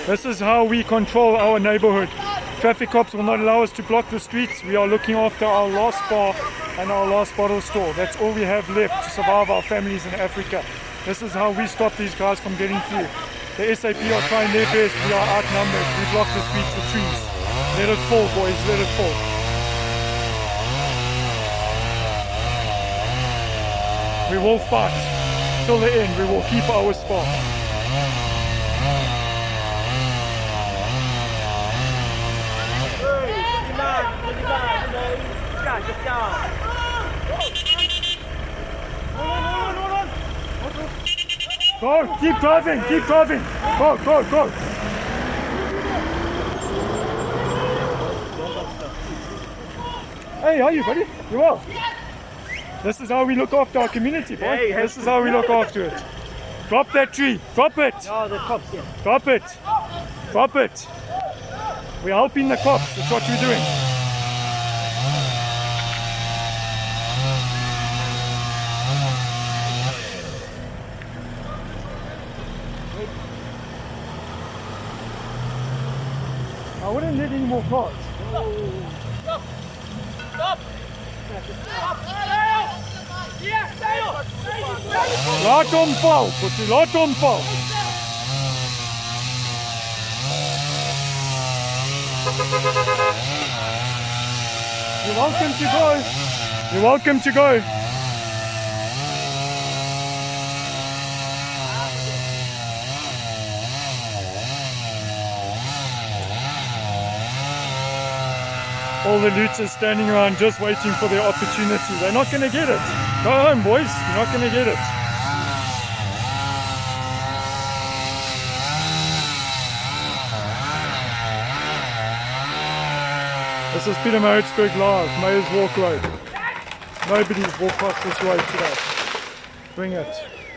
This is how we control our neighborhood. Traffic cops will not allow us to block the streets. We are looking after our last bar and our last bottle store. That's all we have left to survive our families in Africa. This is how we stop these guys from getting through. The SAP are trying their best. We are outnumbered. We block the streets with trees. Let it fall, boys. Let it fall. We will fight till the end. We will keep our spot. Go, keep driving, keep driving. Go, go, go. Hey, how are you, buddy? You well? This is how we look after our community, boy. Hey, this is how we look after it. Drop that tree. Drop it. No, the cops, yeah. Drop it. Drop it. We're helping the cops. That's what we're doing. I wouldn't let any more cars. Stop! Stop! Stop! Laat hom val, Boetie, laat hom val. You're welcome to go. You're welcome to go. All the looters standing around just waiting for their opportunity. They're not going to get it. Go home, boys. You're not going to get it. This is Peter Maritzburg Live, Mayor's Walk Road. Nobody will cross this road today. Bring it.